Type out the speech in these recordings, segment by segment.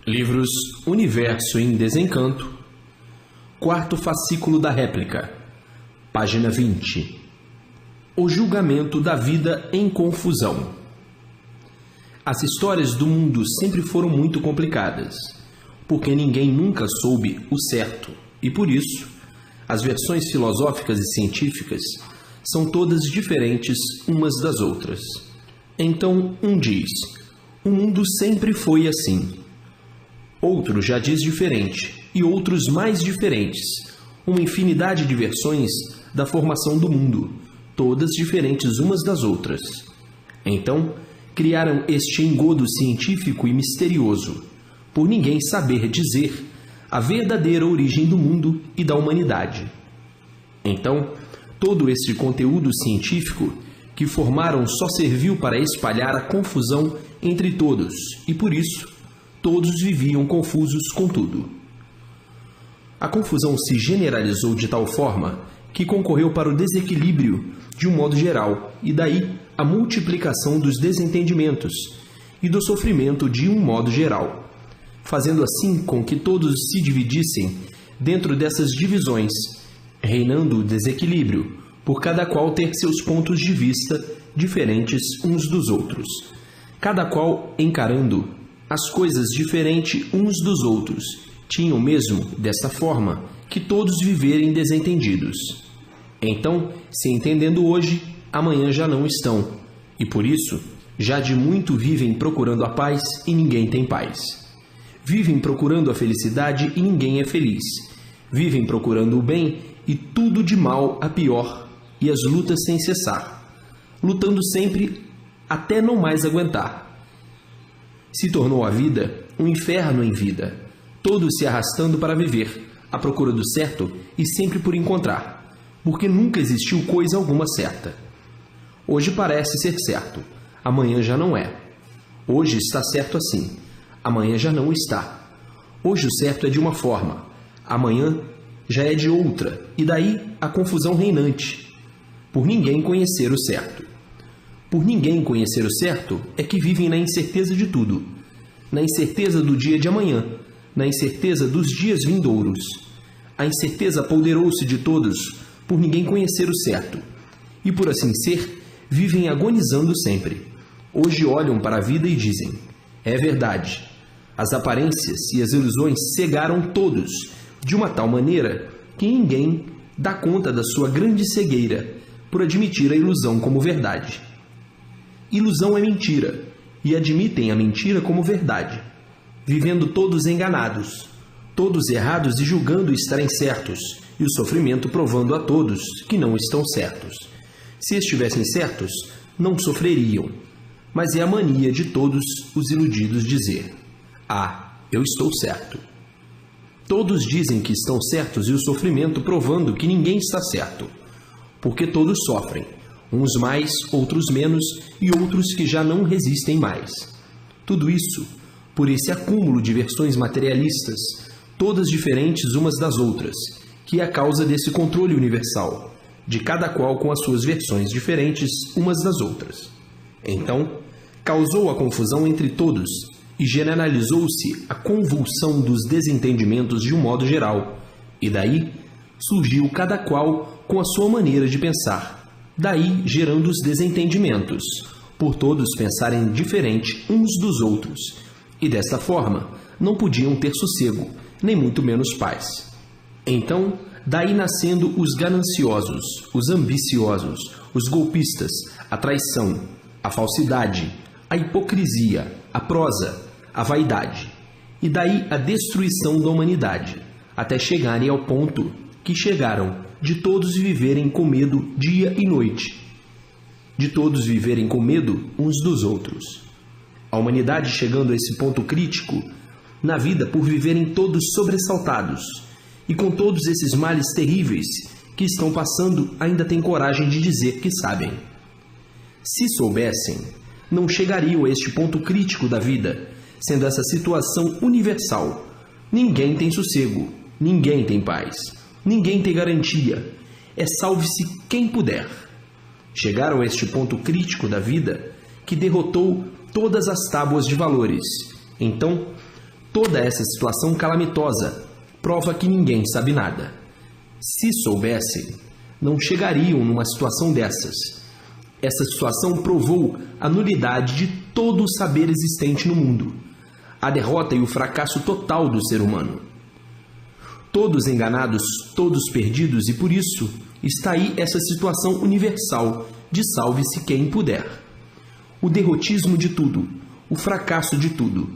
Livros Universo em Desencanto, quarto fascículo da réplica, página 20. O julgamento da vida em confusão. As histórias do mundo sempre foram muito complicadas, porque ninguém nunca soube o certo, e por isso, as versões filosóficas e científicas são todas diferentes umas das outras. Então, um diz: o mundo sempre foi assim. Outro já diz diferente, e outros mais diferentes. Uma infinidade de versões da formação do mundo, todas diferentes umas das outras. Então, criaram este engodo científico e misterioso, por ninguém saber dizer a verdadeira origem do mundo e da humanidade. Então, todo esse conteúdo científico que formaram só serviu para espalhar a confusão entre todos, e por isso, todos viviam confusos com tudo. A confusão se generalizou de tal forma que concorreu para o desequilíbrio de um modo geral, e daí a multiplicação dos desentendimentos e do sofrimento de um modo geral, fazendo assim com que todos se dividissem dentro dessas divisões, reinando o desequilíbrio, por cada qual ter seus pontos de vista diferentes uns dos outros, cada qual encarando as coisas diferentes uns dos outros, tinham mesmo, desta forma, que todos viverem desentendidos. Então, se entendendo hoje, amanhã já não estão, e por isso, já de muito vivem procurando a paz e ninguém tem paz. Vivem procurando a felicidade e ninguém é feliz. Vivem procurando o bem e tudo de mal a pior, e as lutas sem cessar, lutando sempre até não mais aguentar. Se tornou a vida um inferno em vida, todos se arrastando para viver, à procura do certo e sempre por encontrar, porque nunca existiu coisa alguma certa. Hoje parece ser certo, amanhã já não é. Hoje está certo assim, amanhã já não está. Hoje o certo é de uma forma, amanhã já é de outra, e daí a confusão reinante, por ninguém conhecer o certo. Por ninguém conhecer o certo é que vivem na incerteza de tudo, na incerteza do dia de amanhã, na incerteza dos dias vindouros. A incerteza apoderou-se de todos por ninguém conhecer o certo, e por assim ser, vivem agonizando sempre. Hoje olham para a vida e dizem: é verdade. As aparências e as ilusões cegaram todos, de uma tal maneira que ninguém dá conta da sua grande cegueira por admitir a ilusão como verdade. Ilusão é mentira, e admitem a mentira como verdade, vivendo todos enganados, todos errados e julgando estarem certos, e o sofrimento provando a todos que não estão certos. Se estivessem certos, não sofreriam, mas é a mania de todos os iludidos dizer: ah, eu estou certo. Todos dizem que estão certos e o sofrimento provando que ninguém está certo, porque todos sofrem, uns mais, outros menos, e outros que já não resistem mais. Tudo isso por esse acúmulo de versões materialistas, todas diferentes umas das outras, que é a causa desse controle universal, de cada qual com as suas versões diferentes umas das outras. Então, causou a confusão entre todos, e generalizou-se a convulsão dos desentendimentos de um modo geral, e daí surgiu cada qual com a sua maneira de pensar, daí gerando os desentendimentos, por todos pensarem diferente uns dos outros, e desta forma não podiam ter sossego, nem muito menos paz. Então, daí nascendo os gananciosos, os ambiciosos, os golpistas, a traição, a falsidade, a hipocrisia, a prosa, a vaidade, e daí a destruição da humanidade, até chegarem ao ponto que chegaram de todos viverem com medo dia e noite, de todos viverem com medo uns dos outros. A humanidade chegando a esse ponto crítico na vida por viverem todos sobressaltados, e com todos esses males terríveis que estão passando ainda têm coragem de dizer que sabem. Se soubessem, não chegariam a este ponto crítico da vida, sendo essa situação universal. Ninguém tem sossego, ninguém tem paz, ninguém tem garantia. É salve-se quem puder. Chegaram a este ponto crítico da vida que derrotou todas as tábuas de valores. Então, Toda essa situação calamitosa prova que ninguém sabe nada. Se soubessem, não chegariam numa situação dessas. Essa situação provou a nulidade de todo o saber existente no mundo, a derrota e o fracasso total do ser humano. Todos enganados, todos perdidos, e por isso está aí essa situação universal de salve-se quem puder. O derrotismo de tudo, o fracasso de tudo,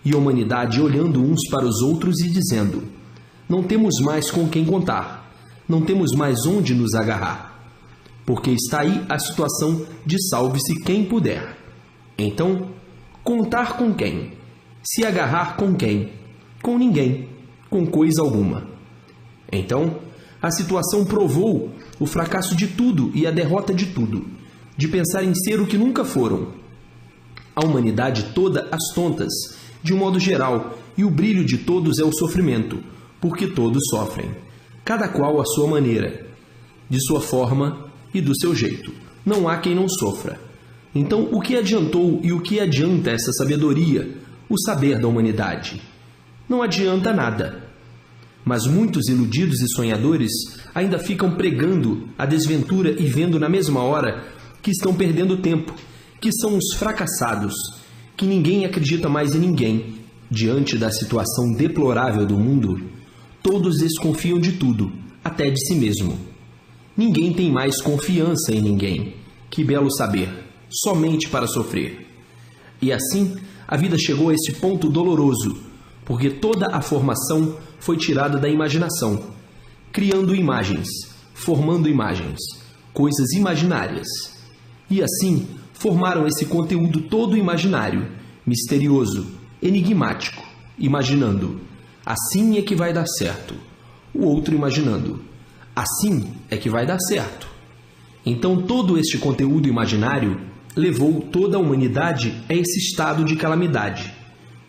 e a humanidade olhando uns para os outros e dizendo: não temos mais com quem contar, não temos mais onde nos agarrar. Porque está aí a situação de salve-se quem puder. Então, contar com quem? Se agarrar com quem? Com ninguém, com coisa alguma. Então, a situação provou o fracasso de tudo e a derrota de tudo, de pensar em ser o que nunca foram. A humanidade toda às tontas, de um modo geral, e o brilho de todos é o sofrimento, porque todos sofrem, cada qual à sua maneira, de sua forma e do seu jeito. Não há quem não sofra. Então, o que adiantou e o que adianta essa sabedoria, o saber da humanidade? Não adianta nada. Mas muitos iludidos e sonhadores ainda ficam pregando a desventura e vendo na mesma hora que estão perdendo tempo, que são os fracassados, que ninguém acredita mais em ninguém. Diante da situação deplorável do mundo, todos desconfiam de tudo, até de si mesmo. Ninguém tem mais confiança em ninguém. Que belo saber, somente para sofrer. E assim, a vida chegou a este ponto doloroso, porque toda a formação foi tirada da imaginação, criando imagens, formando imagens, coisas imaginárias. E assim, formaram esse conteúdo todo imaginário, misterioso, enigmático, imaginando: assim é que vai dar certo. O outro imaginando: assim é que vai dar certo. Então todo este conteúdo imaginário levou toda a humanidade a esse estado de calamidade.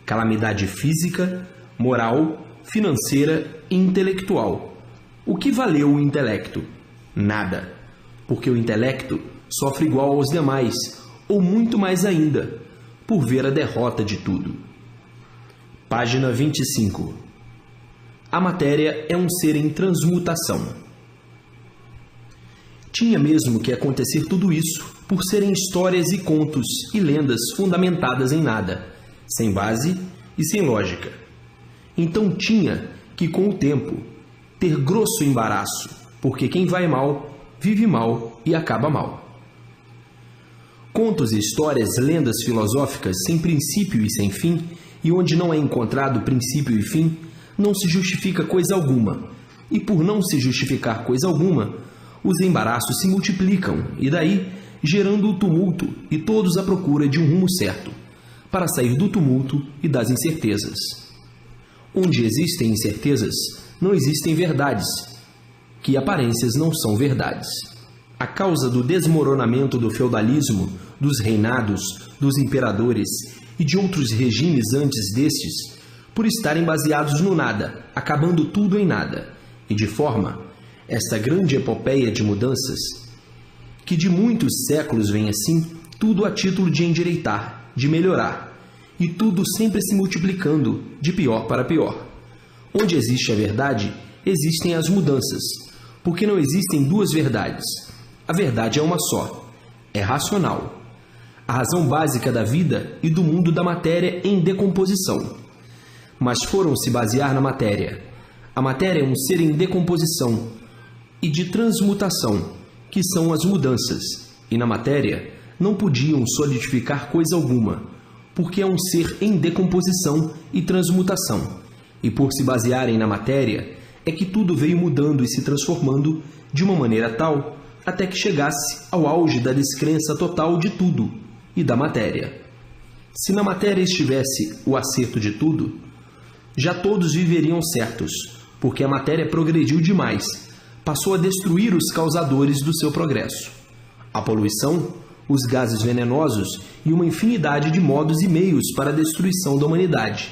Calamidade física, moral, financeira e intelectual. O que valeu o intelecto? Nada. Porque o intelecto sofre igual aos demais, ou muito mais ainda, por ver a derrota de tudo. Página 25. A matéria é um ser em transmutação. Tinha mesmo que acontecer tudo isso, por serem histórias e contos e lendas fundamentadas em nada, sem base e sem lógica. Então tinha que, com o tempo, ter grosso embaraço, porque quem vai mal, vive mal e acaba mal. Contos e histórias, lendas filosóficas sem princípio e sem fim, e onde não é encontrado princípio e fim, não se justifica coisa alguma, e por não se justificar coisa alguma, os embaraços se multiplicam, e daí gerando o tumulto e todos à procura de um rumo certo, para sair do tumulto e das incertezas. Onde existem incertezas, não existem verdades, que aparências não são verdades. A causa do desmoronamento do feudalismo, dos reinados, dos imperadores e de outros regimes antes destes, por estarem baseados no nada, acabando tudo em nada, e de forma, esta grande epopeia de mudanças, que de muitos séculos vem assim, tudo a título de endireitar, de melhorar, e tudo sempre se multiplicando, de pior para pior. Onde existe a verdade, existem as mudanças, porque não existem duas verdades. A verdade é uma só, é racional. A razão básica da vida e do mundo da matéria em decomposição. Mas foram se basear na matéria. A matéria é um ser em decomposição e de transmutação, que são as mudanças, e na matéria não podiam solidificar coisa alguma, porque é um ser em decomposição e transmutação, e por se basearem na matéria, é que tudo veio mudando e se transformando de uma maneira tal, até que chegasse ao auge da descrença total de tudo e da matéria. Se na matéria estivesse o acerto de tudo, já todos viveriam certos, porque a matéria progrediu demais, passou a destruir os causadores do seu progresso. A poluição, os gases venenosos e uma infinidade de modos e meios para a destruição da humanidade.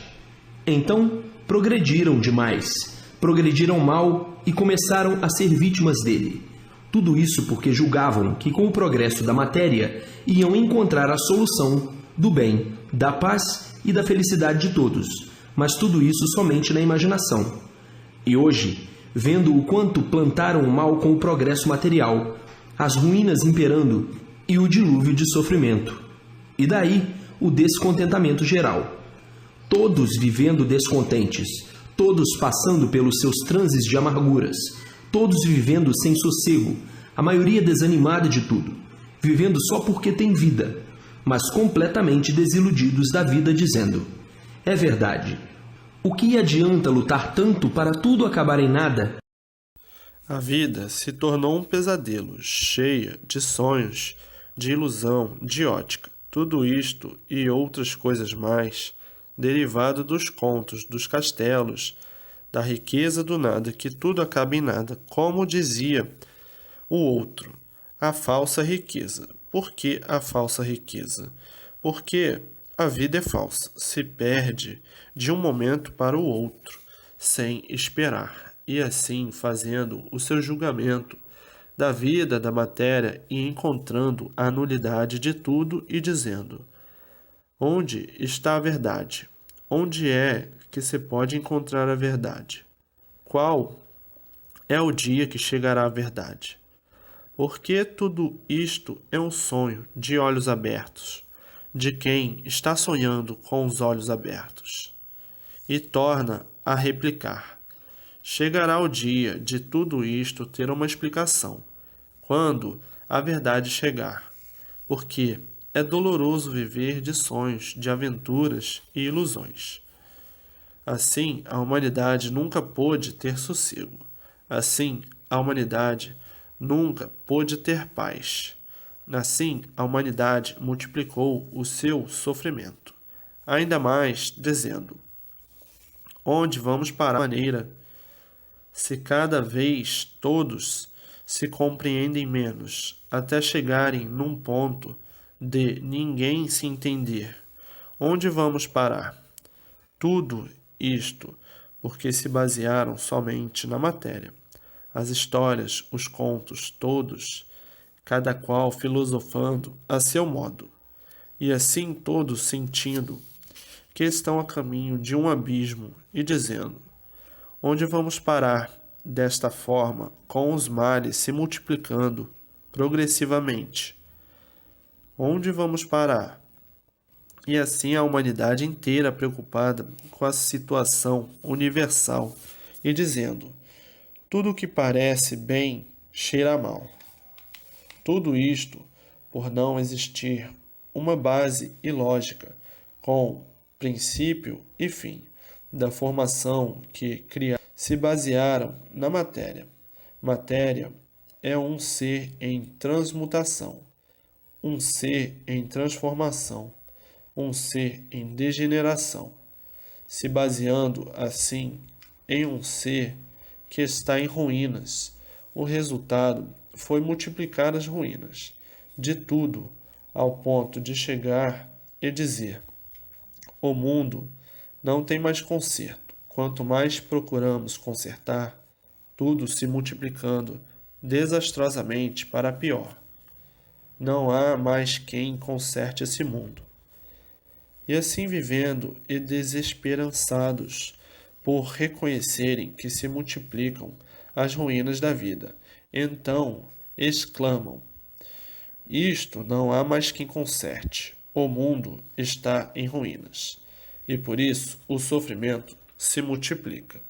Então, progrediram demais, progrediram mal e começaram a ser vítimas dele. Tudo isso porque julgavam que com o progresso da matéria iam encontrar a solução do bem, da paz e da felicidade de todos, mas tudo isso somente na imaginação. E hoje, vendo o quanto plantaram o mal com o progresso material, as ruínas imperando e o dilúvio de sofrimento. E daí o descontentamento geral. Todos vivendo descontentes, todos passando pelos seus transes de amarguras, todos vivendo sem sossego, a maioria desanimada de tudo, vivendo só porque tem vida, mas completamente desiludidos da vida, dizendo: é verdade. O que adianta lutar tanto para tudo acabar em nada? A vida se tornou um pesadelo, cheia de sonhos, de ilusão, de ótica. Tudo isto e outras coisas mais, derivado dos contos, dos castelos, da riqueza do nada, que tudo acaba em nada, como dizia o outro, a falsa riqueza. Por que a falsa riqueza? Porque a vida é falsa, se perde de um momento para o outro, sem esperar, e assim fazendo o seu julgamento da vida, da matéria, e encontrando a nulidade de tudo e dizendo: onde está a verdade? Onde é que se pode encontrar a verdade? Qual é o dia que chegará a verdade? Porque tudo isto é um sonho de olhos abertos, de quem está sonhando com os olhos abertos. E torna a replicar: chegará o dia de tudo isto ter uma explicação, quando a verdade chegar, porque é doloroso viver de sonhos, de aventuras e ilusões. Assim, a humanidade nunca pôde ter sossego. Assim, a humanidade nunca pôde ter paz. Assim, a humanidade multiplicou o seu sofrimento. Ainda mais, dizendo: onde vamos parar de maneira, se cada vez todos se compreendem menos, até chegarem num ponto de ninguém se entender? Onde vamos parar? Tudo isto porque se basearam somente na matéria. As histórias, os contos, todos, cada qual filosofando a seu modo, e assim todos sentindo que estão a caminho de um abismo e dizendo: onde vamos parar desta forma, com os males se multiplicando progressivamente? Onde vamos parar? E assim a humanidade inteira preocupada com a situação universal e dizendo: tudo o que parece bem cheira mal. Tudo isto por não existir uma base ilógica com princípio e fim da formação que criaram, se basearam na matéria. Matéria é um ser em transmutação, um ser em transformação, um ser em degeneração, se baseando assim em um ser que está em ruínas. O resultado foi multiplicar as ruínas de tudo, ao ponto de chegar e dizer: o mundo não tem mais conserto. Quanto mais procuramos consertar, tudo se multiplicando desastrosamente para pior. Não há mais quem conserte esse mundo. E assim vivendo e desesperançados por reconhecerem que se multiplicam as ruínas da vida, então exclamam: isto não há mais quem conserte. O mundo está em ruínas. E por isso o sofrimento se multiplica.